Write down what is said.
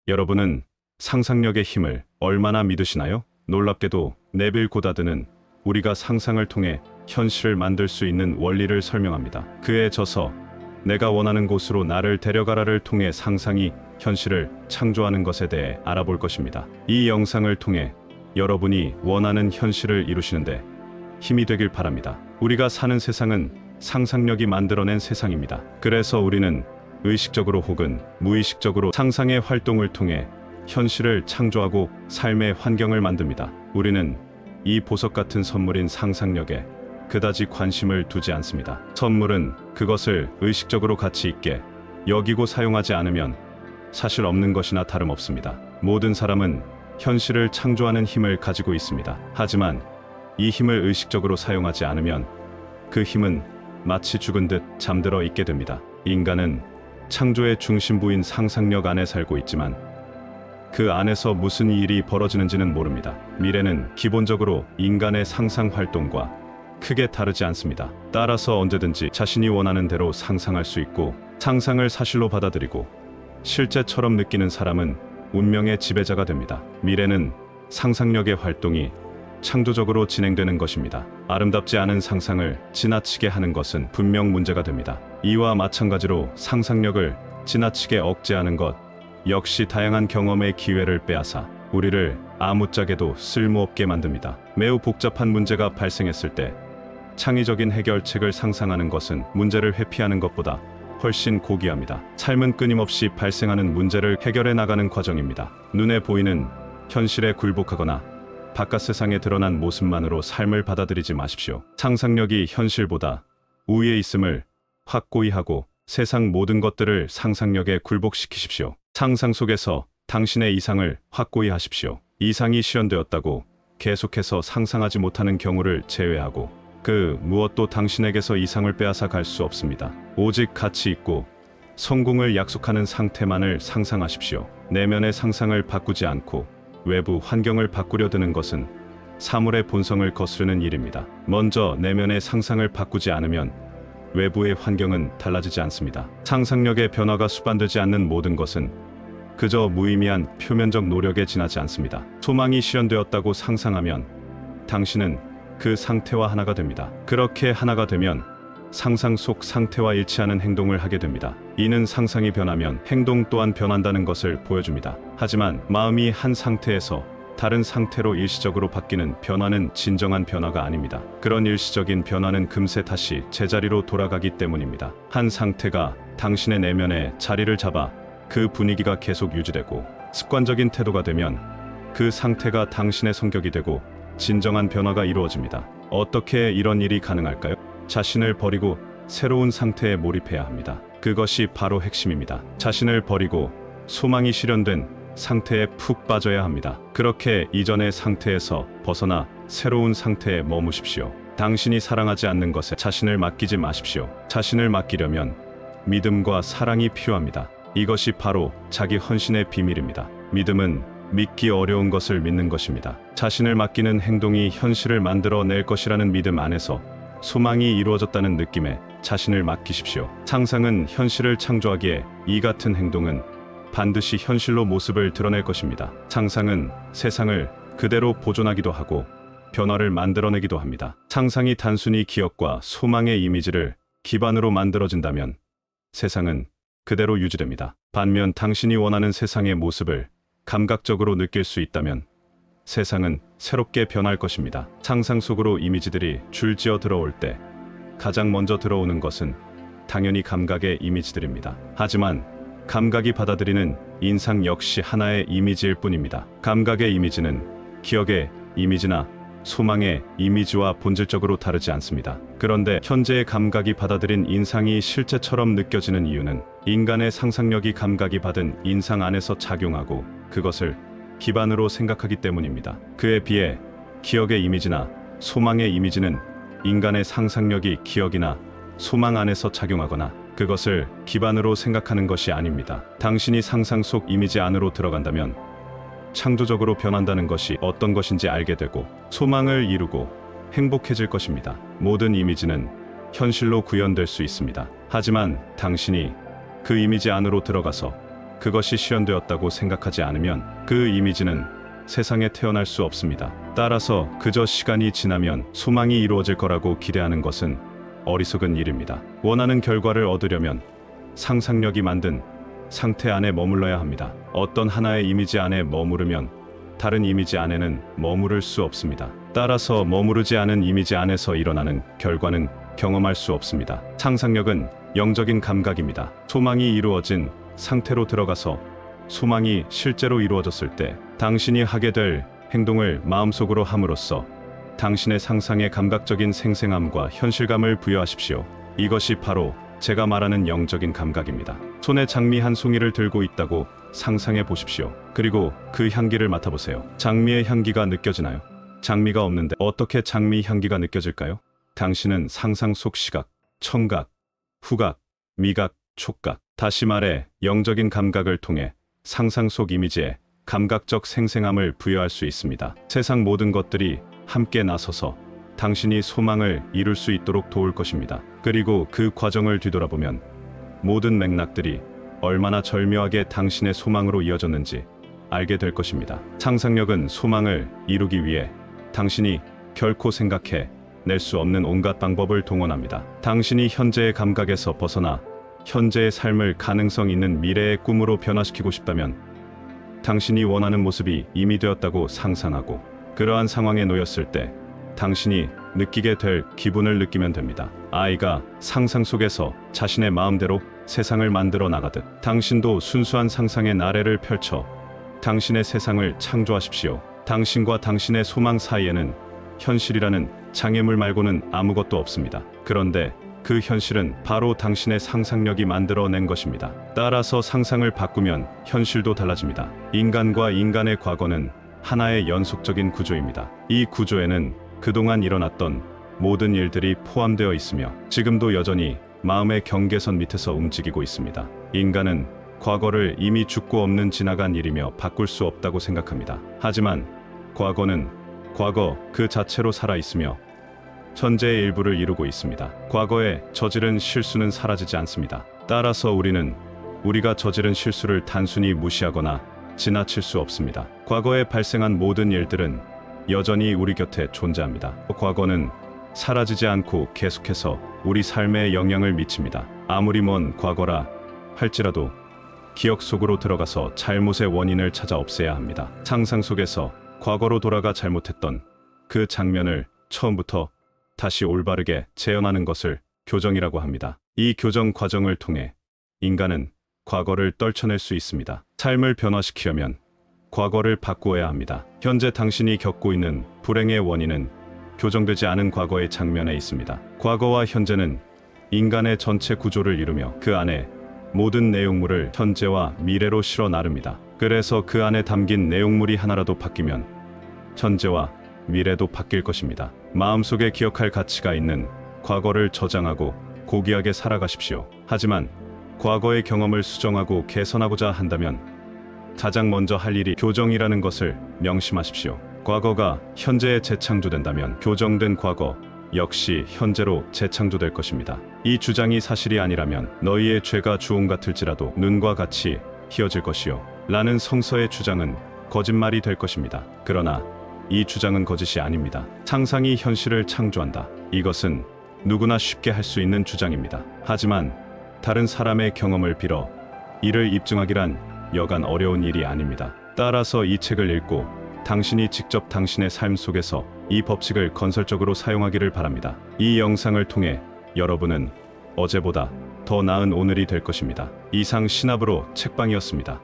여러분은 상상력의 힘을 얼마나 믿으시나요? 놀랍게도 네빌 고다드는 우리가 상상을 통해 현실을 만들 수 있는 원리를 설명합니다. 그의 저서 내가 원하는 곳으로 나를 데려가라를 통해 상상이 현실을 창조하는 것에 대해 알아볼 것입니다. 이 영상을 통해 여러분이 원하는 현실을 이루시는데 힘이 되길 바랍니다. 우리가 사는 세상은 상상력이 만들어낸 세상입니다. 그래서 우리는 의식적으로 혹은 무의식적으로 상상의 활동을 통해 현실을 창조하고 삶의 환경을 만듭니다. 우리는 이 보석 같은 선물인 상상력에 그다지 관심을 두지 않습니다. 선물은 그것을 의식적으로 가치 있게 여기고 사용하지 않으면 사실 없는 것이나 다름없습니다. 모든 사람은 현실을 창조하는 힘을 가지고 있습니다. 하지만 이 힘을 의식적으로 사용하지 않으면 그 힘은 마치 죽은 듯 잠들어 있게 됩니다. 인간은 창조의 중심부인 상상력 안에 살고 있지만 그 안에서 무슨 일이 벌어지는지는 모릅니다. 미래는 기본적으로 인간의 상상 활동과 크게 다르지 않습니다. 따라서 언제든지 자신이 원하는 대로 상상할 수 있고 상상을 사실로 받아들이고 실제처럼 느끼는 사람은 운명의 지배자가 됩니다. 미래는 상상력의 활동이 창조적으로 진행되는 것입니다. 아름답지 않은 상상을 지나치게 하는 것은 분명 문제가 됩니다. 이와 마찬가지로 상상력을 지나치게 억제하는 것 역시 다양한 경험의 기회를 빼앗아 우리를 아무짝에도 쓸모없게 만듭니다. 매우 복잡한 문제가 발생했을 때 창의적인 해결책을 상상하는 것은 문제를 회피하는 것보다 훨씬 고귀합니다. 삶은 끊임없이 발생하는 문제를 해결해 나가는 과정입니다. 눈에 보이는 현실에 굴복하거나 바깥 세상에 드러난 모습만으로 삶을 받아들이지 마십시오. 상상력이 현실보다 우위에 있음을 확고히 하고 세상 모든 것들을 상상력에 굴복시키십시오. 상상 속에서 당신의 이상을 확고히 하십시오. 이상이 실현되었다고 계속해서 상상하지 못하는 경우를 제외하고 그 무엇도 당신에게서 이상을 빼앗아 갈 수 없습니다. 오직 가치 있고 성공을 약속하는 상태만을 상상하십시오. 내면의 상상을 바꾸지 않고 외부 환경을 바꾸려 드는 것은 사물의 본성을 거스르는 일입니다. 먼저 내면의 상상을 바꾸지 않으면 외부의 환경은 달라지지 않습니다. 상상력의 변화가 수반되지 않는 모든 것은 그저 무의미한 표면적 노력에 지나지 않습니다. 소망이 실현되었다고 상상하면 당신은 그 상태와 하나가 됩니다. 그렇게 하나가 되면 상상 속 상태와 일치하는 행동을 하게 됩니다. 이는 상상이 변하면 행동 또한 변한다는 것을 보여줍니다. 하지만 마음이 한 상태에서 다른 상태로 일시적으로 바뀌는 변화는 진정한 변화가 아닙니다. 그런 일시적인 변화는 금세 다시 제자리로 돌아가기 때문입니다. 한 상태가 당신의 내면에 자리를 잡아 그 분위기가 계속 유지되고 습관적인 태도가 되면 그 상태가 당신의 성격이 되고 진정한 변화가 이루어집니다. 어떻게 이런 일이 가능할까요? 자신을 버리고 새로운 상태에 몰입해야 합니다. 그것이 바로 핵심입니다. 자신을 버리고 소망이 실현된 상태에 푹 빠져야 합니다. 그렇게 이전의 상태에서 벗어나 새로운 상태에 머무십시오. 당신이 사랑하지 않는 것에 자신을 맡기지 마십시오. 자신을 맡기려면 믿음과 사랑이 필요합니다. 이것이 바로 자기 헌신의 비밀입니다. 믿음은 믿기 어려운 것을 믿는 것입니다. 자신을 맡기는 행동이 현실을 만들어낼 것이라는 믿음 안에서 소망이 이루어졌다는 느낌에 자신을 맡기십시오. 상상은 현실을 창조하기에 이 같은 행동은 반드시 현실로 모습을 드러낼 것입니다. 상상은 세상을 그대로 보존하기도 하고 변화를 만들어내기도 합니다. 상상이 단순히 기억과 소망의 이미지를 기반으로 만들어진다면 세상은 그대로 유지됩니다. 반면 당신이 원하는 세상의 모습을 감각적으로 느낄 수 있다면 세상은 새롭게 변할 것입니다. 상상 속으로 이미지들이 줄지어 들어올 때 가장 먼저 들어오는 것은 당연히 감각의 이미지들입니다. 하지만 감각이 받아들이는 인상 역시 하나의 이미지일 뿐입니다. 감각의 이미지는 기억의 이미지나 소망의 이미지와 본질적으로 다르지 않습니다. 그런데 현재의 감각이 받아들인 인상이 실제처럼 느껴지는 이유는 인간의 상상력이 감각이 받은 인상 안에서 작용하고 그것을 기반으로 생각하기 때문입니다. 그에 비해 기억의 이미지나 소망의 이미지는 인간의 상상력이 기억이나 소망 안에서 작용하거나 그것을 기반으로 생각하는 것이 아닙니다. 당신이 상상 속 이미지 안으로 들어간다면 창조적으로 변한다는 것이 어떤 것인지 알게 되고 소망을 이루고 행복해질 것입니다. 모든 이미지는 현실로 구현될 수 있습니다. 하지만 당신이 그 이미지 안으로 들어가서 그것이 실현되었다고 생각하지 않으면 그 이미지는 세상에 태어날 수 없습니다. 따라서 그저 시간이 지나면 소망이 이루어질 거라고 기대하는 것은 어리석은 일입니다. 원하는 결과를 얻으려면 상상력이 만든 상태 안에 머물러야 합니다. 어떤 하나의 이미지 안에 머무르면 다른 이미지 안에는 머무를 수 없습니다. 따라서 머무르지 않은 이미지 안에서 일어나는 결과는 경험할 수 없습니다. 상상력은 영적인 감각입니다. 소망이 이루어진 상태로 들어가서 소망이 실제로 이루어졌을 때 당신이 하게 될 행동을 마음속으로 함으로써 당신의 상상의 감각적인 생생함과 현실감을 부여하십시오. 이것이 바로 제가 말하는 영적인 감각입니다. 손에 장미 한 송이를 들고 있다고 상상해 보십시오. 그리고 그 향기를 맡아보세요. 장미의 향기가 느껴지나요? 장미가 없는데 어떻게 장미 향기가 느껴질까요? 당신은 상상 속 시각, 청각, 후각, 미각, 촉각, 다시 말해 영적인 감각을 통해 상상 속 이미지에 감각적 생생함을 부여할 수 있습니다. 세상 모든 것들이 함께 나서서 당신이 소망을 이룰 수 있도록 도울 것입니다. 그리고 그 과정을 뒤돌아보면 모든 맥락들이 얼마나 절묘하게 당신의 소망으로 이어졌는지 알게 될 것입니다. 상상력은 소망을 이루기 위해 당신이 결코 생각해 낼 수 없는 온갖 방법을 동원합니다. 당신이 현재의 감각에서 벗어나 현재의 삶을 가능성 있는 미래의 꿈으로 변화시키고 싶다면 당신이 원하는 모습이 이미 되었다고 상상하고 그러한 상황에 놓였을 때 당신이 느끼게 될 기분을 느끼면 됩니다. 아이가 상상 속에서 자신의 마음대로 세상을 만들어 나가듯 당신도 순수한 상상의 나래를 펼쳐 당신의 세상을 창조하십시오. 당신과 당신의 소망 사이에는 현실이라는 장애물 말고는 아무것도 없습니다. 그런데 그 현실은 바로 당신의 상상력이 만들어낸 것입니다. 따라서 상상을 바꾸면 현실도 달라집니다. 인간과 인간의 과거는 하나의 연속적인 구조입니다. 이 구조에는 그동안 일어났던 모든 일들이 포함되어 있으며 지금도 여전히 마음의 경계선 밑에서 움직이고 있습니다. 인간은 과거를 이미 죽고 없는 지나간 일이며 바꿀 수 없다고 생각합니다. 하지만 과거는 과거 그 자체로 살아있으며 현재의 일부를 이루고 있습니다. 과거에 저지른 실수는 사라지지 않습니다. 따라서 우리는 우리가 저지른 실수를 단순히 무시하거나 지나칠 수 없습니다. 과거에 발생한 모든 일들은 여전히 우리 곁에 존재합니다. 과거는 사라지지 않고 계속해서 우리 삶에 영향을 미칩니다. 아무리 먼 과거라 할지라도 기억 속으로 들어가서 잘못의 원인을 찾아 없애야 합니다. 상상 속에서 과거로 돌아가 잘못했던 그 장면을 처음부터 다시 올바르게 재현하는 것을 교정이라고 합니다. 이 교정 과정을 통해 인간은 과거를 떨쳐낼 수 있습니다. 삶을 변화시키려면 과거를 바꾸어야 합니다. 현재 당신이 겪고 있는 불행의 원인은 교정되지 않은 과거의 장면에 있습니다. 과거와 현재는 인간의 전체 구조를 이루며 그 안에 모든 내용물을 현재와 미래로 실어 나릅니다. 그래서 그 안에 담긴 내용물이 하나라도 바뀌면 현재와 미래도 바뀔 것입니다. 마음속에 기억할 가치가 있는 과거를 저장하고 고귀하게 살아가십시오. 하지만 과거의 경험을 수정하고 개선하고자 한다면 가장 먼저 할 일이 교정이라는 것을 명심하십시오. 과거가 현재에 재창조된다면 교정된 과거 역시 현재로 재창조될 것입니다. 이 주장이 사실이 아니라면 너희의 죄가 주홍 같을지라도 눈과 같이 희어질 것이요 라는 성서의 주장은 거짓말이 될 것입니다. 그러나 이 주장은 거짓이 아닙니다. 상상이 현실을 창조한다. 이것은 누구나 쉽게 할 수 있는 주장입니다. 하지만 다른 사람의 경험을 빌어 이를 입증하기란 여간 어려운 일이 아닙니다. 따라서 이 책을 읽고 당신이 직접 당신의 삶 속에서 이 법칙을 건설적으로 사용하기를 바랍니다. 이 영상을 통해 여러분은 어제보다 더 나은 오늘이 될 것입니다. 이상 신압으로 책방이었습니다.